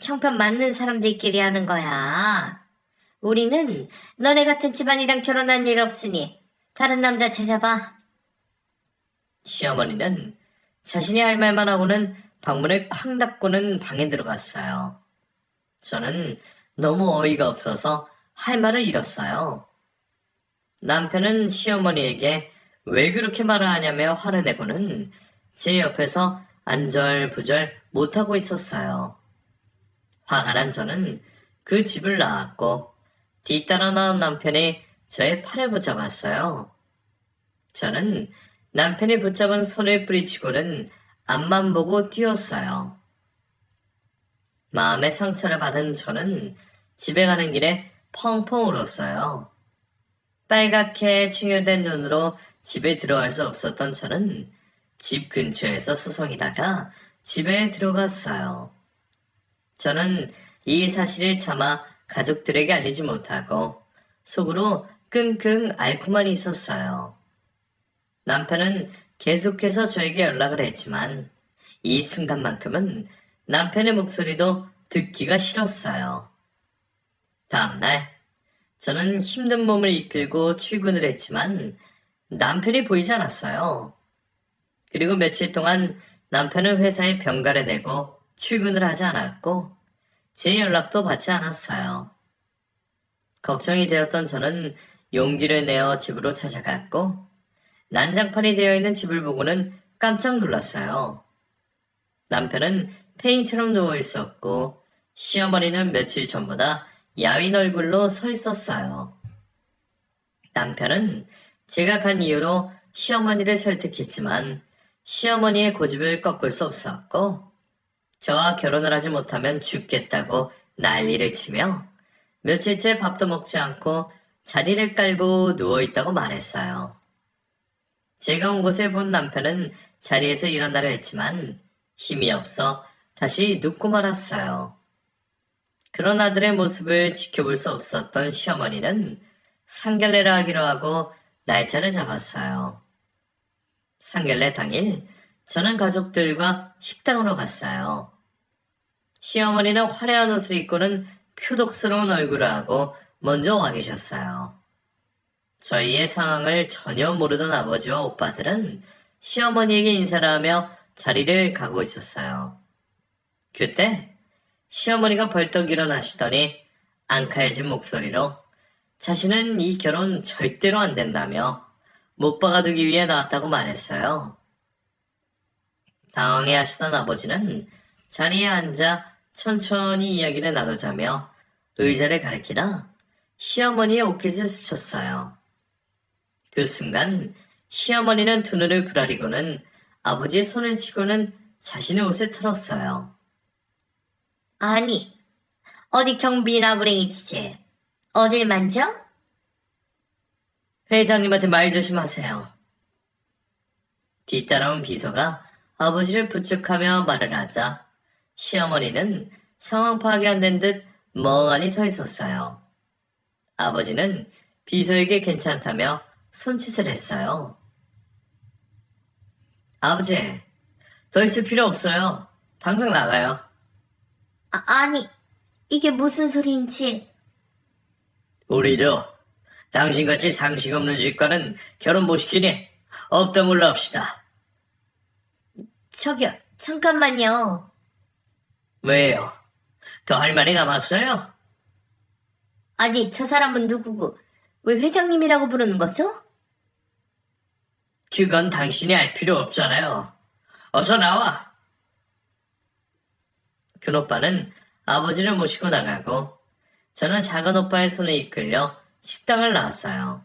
형편 맞는 사람들끼리 하는 거야. 우리는 너네 같은 집안이랑 결혼한 일 없으니 다른 남자 찾아봐. 시어머니는 자신이 할 말만 하고는 방문을 쾅 닫고는 방에 들어갔어요. 저는 너무 어이가 없어서 할 말을 잃었어요. 남편은 시어머니에게 왜 그렇게 말을 하냐며 화를 내고는 제 옆에서 안절부절 못하고 있었어요. 화가 난 저는 그 집을 나왔고 뒤따라 나온 남편이 저의 팔을 붙잡았어요. 저는 남편이 붙잡은 손을 뿌리치고는 앞만 보고 뛰었어요. 마음의 상처를 받은 저는 집에 가는 길에 펑펑 울었어요. 빨갛게 충혈된 눈으로 집에 들어갈 수 없었던 저는 집 근처에서 서성이다가 집에 들어갔어요. 저는 이 사실을 차마 가족들에게 알리지 못하고 속으로 끙끙 앓고만 있었어요. 남편은 계속해서 저에게 연락을 했지만 이 순간만큼은 남편의 목소리도 듣기가 싫었어요. 다음날 저는 힘든 몸을 이끌고 출근을 했지만 남편이 보이지 않았어요. 그리고 며칠 동안 남편은 회사에 병가를 내고 출근을 하지 않았고 제 연락도 받지 않았어요. 걱정이 되었던 저는 용기를 내어 집으로 찾아갔고 난장판이 되어 있는 집을 보고는 깜짝 놀랐어요. 남편은 폐인처럼 누워 있었고 시어머니는 며칠 전보다 야윈 얼굴로 서 있었어요. 남편은 제가 간 이후로 시어머니를 설득했지만 시어머니의 고집을 꺾을 수 없었고 저와 결혼을 하지 못하면 죽겠다고 난리를 치며 며칠째 밥도 먹지 않고 자리를 깔고 누워있다고 말했어요. 제가 온 곳에 본 남편은 자리에서 일어나려 했지만 힘이 없어 다시 눕고 말았어요. 그런 아들의 모습을 지켜볼 수 없었던 시어머니는 상견례를 하기로 하고 날짜를 잡았어요. 상견례 당일 저는 가족들과 식당으로 갔어요. 시어머니는 화려한 옷을 입고는 표독스러운 얼굴을 하고 먼저 와 계셨어요. 저희의 상황을 전혀 모르던 아버지와 오빠들은 시어머니에게 인사를 하며 자리를 가고 있었어요. 그때 시어머니가 벌떡 일어나시더니 앙카해진 목소리로 자신은 이 결혼 절대로 안 된다며 못 박아두기 위해 나왔다고 말했어요. 당황해 하시던 아버지는 자리에 앉아 천천히 이야기를 나누자며 의자를 가리키다 시어머니의 옷깃을 스쳤어요. 그 순간 시어머니는 두 눈을 부라리고는 아버지의 손을 치고는 자신의 옷을 털었어요. 아니, 어디 경비나 불행이지. 어딜 만져? 회장님한테 말 조심하세요. 뒤따라온 비서가 아버지를 부축하며 말을 하자 시어머니는 상황 파악이 안 된 듯 멍하니 서 있었어요. 아버지는 비서에게 괜찮다며 손짓을 했어요. 아버지, 더 있을 필요 없어요. 당장 나가요. 아니, 이게 무슨 소리인지. 우리도 당신같이 상식 없는 집과는 결혼 못 시키니 없다 몰라 합시다. 저기요, 잠깐만요. 왜요? 더 할 말이 남았어요? 아니, 저 사람은 누구고, 왜 회장님이라고 부르는 거죠? 그건 당신이 알 필요 없잖아요. 어서 나와. 큰 오빠는 아버지를 모시고 나가고 저는 작은 오빠의 손에 이끌려 식당을 나왔어요.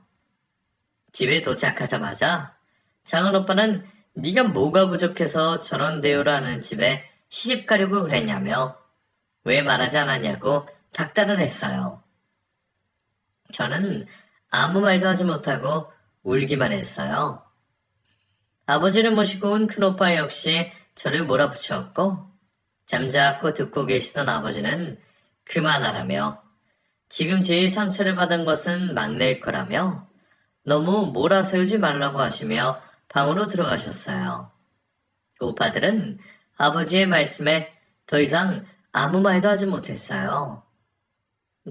집에 도착하자마자 작은 오빠는 네가 뭐가 부족해서 저런 대우를 하는 집에 시집 가려고 그랬냐며 왜 말하지 않았냐고 닥달을 했어요. 저는 아무 말도 하지 못하고 울기만 했어요. 아버지를 모시고 온 큰오빠 역시 저를 몰아붙였고 잠자코 듣고 계시던 아버지는 그만하라며 지금 제일 상처를 받은 것은 막내일 거라며 너무 몰아세우지 말라고 하시며 방으로 들어가셨어요. 오빠들은 아버지의 말씀에 더 이상 아무 말도 하지 못했어요.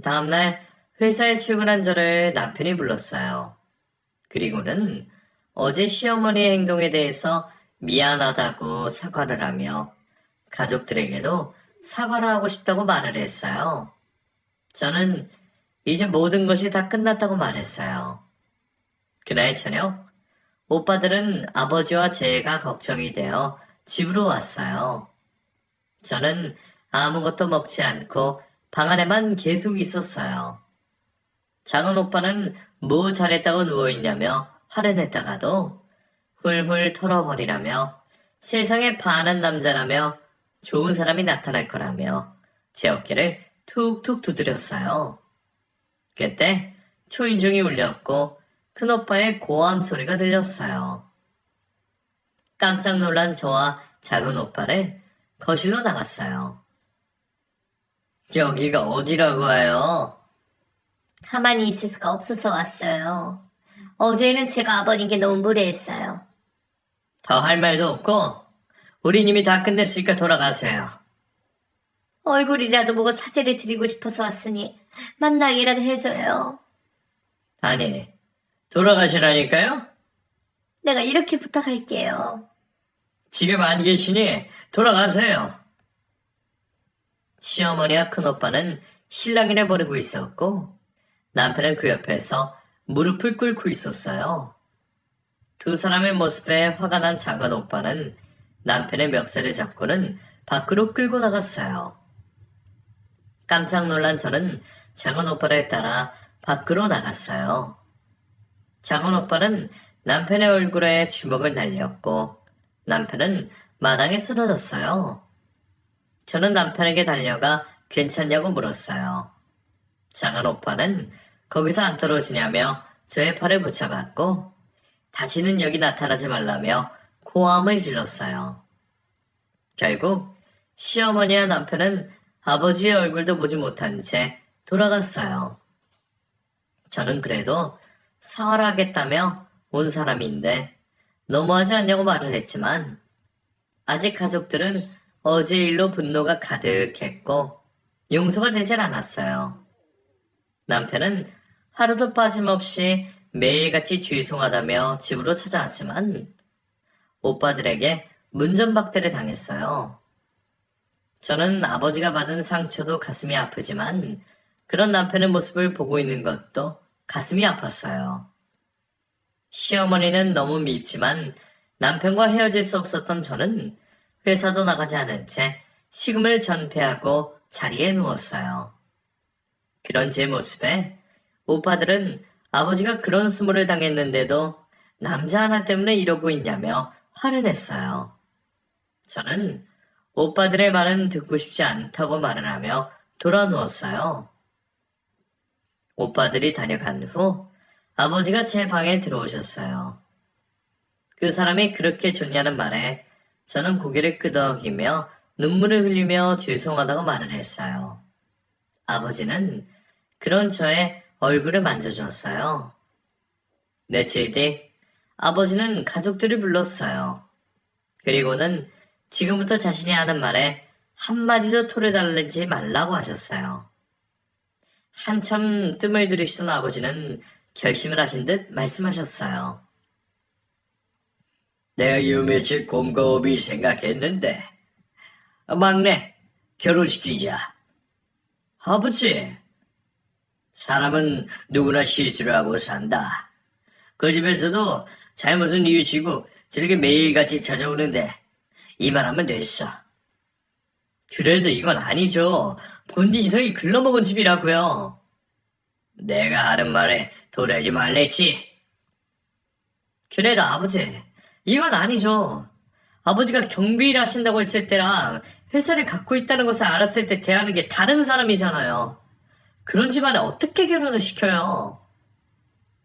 다음날 회사에 출근한 저를 남편이 불렀어요. 그리고는 어제 시어머니의 행동에 대해서 미안하다고 사과를 하며 가족들에게도 사과를 하고 싶다고 말을 했어요. 저는 이제 모든 것이 다 끝났다고 말했어요. 그날 저녁 오빠들은 아버지와 제가 걱정이 되어 집으로 왔어요. 저는 아무것도 먹지 않고 방 안에만 계속 있었어요. 작은 오빠는 뭐 잘했다고 누워있냐며 화를 냈다가도 훌훌 털어버리라며 세상에 반한 남자라며 좋은 사람이 나타날 거라며 제 어깨를 툭툭 두드렸어요. 그때 초인종이 울렸고 큰오빠의 고함 소리가 들렸어요. 깜짝 놀란 저와 작은 오빠를 거실로 나갔어요. 여기가 어디라고 해요? 가만히 있을 수가 없어서 왔어요. 어제는 제가 아버님께 너무 무례했어요. 더 할 말도 없고 우리 님이 다 끝냈으니까 돌아가세요. 얼굴이라도 보고 사죄를 드리고 싶어서 왔으니 만나기라도 해줘요. 아니, 돌아가시라니까요? 내가 이렇게 부탁할게요. 지금 안 계시니 돌아가세요. 시어머니와 큰오빠는 실랑이를 벌이고 있었고 남편은 그 옆에서 무릎을 꿇고 있었어요. 두 사람의 모습에 화가 난 작은 오빠는 남편의 멱살을 잡고는 밖으로 끌고 나갔어요. 깜짝 놀란 저는 작은 오빠를 따라 밖으로 나갔어요. 작은 오빠는 남편의 얼굴에 주먹을 날렸고 남편은 마당에 쓰러졌어요. 저는 남편에게 달려가 괜찮냐고 물었어요. 작은 오빠는 거기서 안 떨어지냐며 저의 팔을 붙잡았고 다시는 여기 나타나지 말라며 고함을 질렀어요. 결국 시어머니와 남편은 아버지의 얼굴도 보지 못한 채 돌아갔어요. 저는 그래도 사활하겠다며 온 사람인데 너무하지 않냐고 말을 했지만 아직 가족들은 어제 일로 분노가 가득했고 용서가 되질 않았어요. 남편은 하루도 빠짐없이 매일같이 죄송하다며 집으로 찾아왔지만 오빠들에게 문전박대를 당했어요. 저는 아버지가 받은 상처도 가슴이 아프지만 그런 남편의 모습을 보고 있는 것도 가슴이 아팠어요. 시어머니는 너무 밉지만 남편과 헤어질 수 없었던 저는 회사도 나가지 않은 채 식음을 전폐하고 자리에 누웠어요. 그런 제 모습에 오빠들은 아버지가 그런 수모를 당했는데도 남자 하나 때문에 이러고 있냐며 화를 냈어요. 저는 오빠들의 말은 듣고 싶지 않다고 말을 하며 돌아 누웠어요. 오빠들이 다녀간 후 아버지가 제 방에 들어오셨어요. 그 사람이 그렇게 좋냐는 말에 저는 고개를 끄덕이며 눈물을 흘리며 죄송하다고 말을 했어요. 아버지는 그런 저의 얼굴을 만져줬어요. 며칠 뒤 아버지는 가족들을 불렀어요. 그리고는 지금부터 자신이 하는 말에 한마디도 토해달라지 말라고 하셨어요. 한참 뜸을 들이시던 아버지는 결심을 하신 듯 말씀하셨어요. 내가 요 며칠 곰곰이 생각했는데 막내 결혼시키자. 아버지, 사람은 누구나 실수를 하고 산다. 그 집에서도 잘못은 뉘우치고 저렇게 매일같이 찾아오는데 이만하면 됐어. 그래도 이건 아니죠. 본디 이성이 글러먹은 집이라고요. 내가 하는 말에 도래하지 말랬지. 그래도 아버지, 이건 아니죠. 아버지가 경비일 하신다고 했을 때랑 회사를 갖고 있다는 것을 알았을 때 대하는 게 다른 사람이잖아요. 그런 집안에 어떻게 결혼을 시켜요?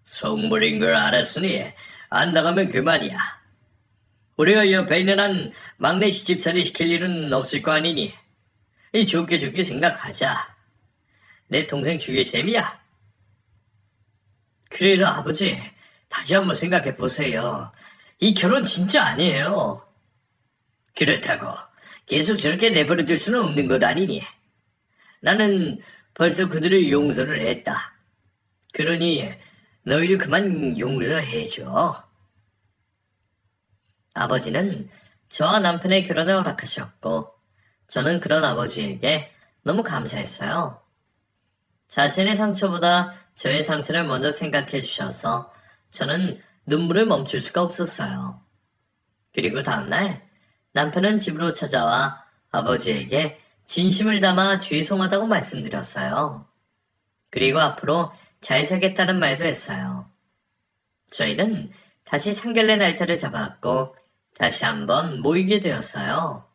속물인 걸 알았으니 안 나가면 그만이야. 우리가 옆에 있는 한 막내 시집살이 시킬 일은 없을 거 아니니 좋게 좋게 생각하자. 내 동생 주게 셈이야. 그래도 아버지, 다시 한번 생각해 보세요. 이 결혼 진짜 아니에요. 그렇다고 계속 저렇게 내버려둘 수는 없는 것 아니니. 나는 벌써 그들을 용서를 했다. 그러니 너희를 그만 용서해줘. 아버지는 저와 남편의 결혼을 허락하셨고 저는 그런 아버지에게 너무 감사했어요. 자신의 상처보다 저의 상처를 먼저 생각해 주셔서 저는 눈물을 멈출 수가 없었어요. 그리고 다음날 남편은 집으로 찾아와 아버지에게 진심을 담아 죄송하다고 말씀드렸어요. 그리고 앞으로 잘 살겠다는 말도 했어요. 저희는 다시 상견례 날짜를 잡았고 다시 한번 모이게 되었어요.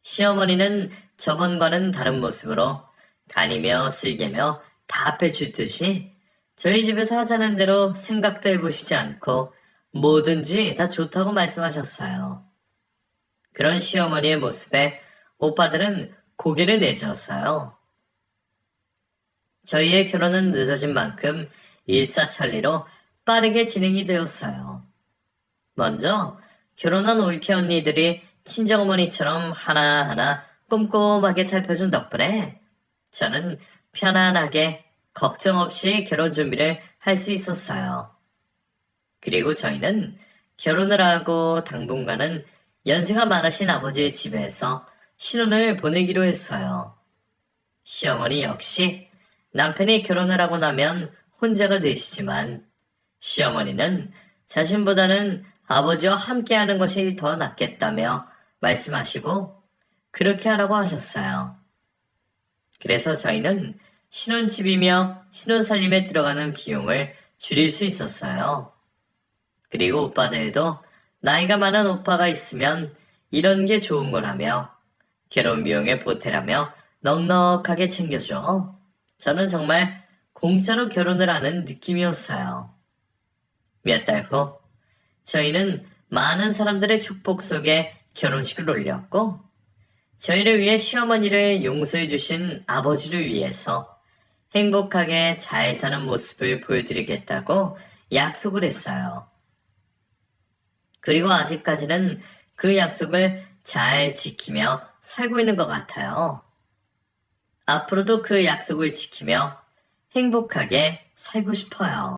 시어머니는 저번과는 다른 모습으로 간이며 쓸개며 다 앞에 주듯이 저희 집에서 하자는 대로 생각도 해보시지 않고 뭐든지 다 좋다고 말씀하셨어요. 그런 시어머니의 모습에 오빠들은 고개를 내저었어요. 저희의 결혼은 늦어진 만큼 일사천리로 빠르게 진행이 되었어요. 먼저 결혼한 올케 언니들이 친정어머니처럼 하나하나 꼼꼼하게 살펴준 덕분에 저는 편안하게 걱정 없이 결혼 준비를 할 수 있었어요. 그리고 저희는 결혼을 하고 당분간은 연세가 많으신 아버지의 집에서 신혼을 보내기로 했어요. 시어머니 역시 남편이 결혼을 하고 나면 혼자가 되시지만 시어머니는 자신보다는 아버지와 함께하는 것이 더 낫겠다며 말씀하시고 그렇게 하라고 하셨어요. 그래서 저희는 신혼집이며 신혼살림에 들어가는 비용을 줄일 수 있었어요. 그리고 오빠들도 나이가 많은 오빠가 있으면 이런 게 좋은 거라며 결혼 비용에 보태라며 넉넉하게 챙겨줘. 저는 정말 공짜로 결혼을 하는 느낌이었어요. 몇 달 후, 저희는 많은 사람들의 축복 속에 결혼식을 올렸고, 저희를 위해 시어머니를 용서해 주신 아버지를 위해서 행복하게 잘 사는 모습을 보여드리겠다고 약속을 했어요. 그리고 아직까지는 그 약속을 잘 지키며 살고 있는 것 같아요. 앞으로도 그 약속을 지키며 행복하게 살고 싶어요.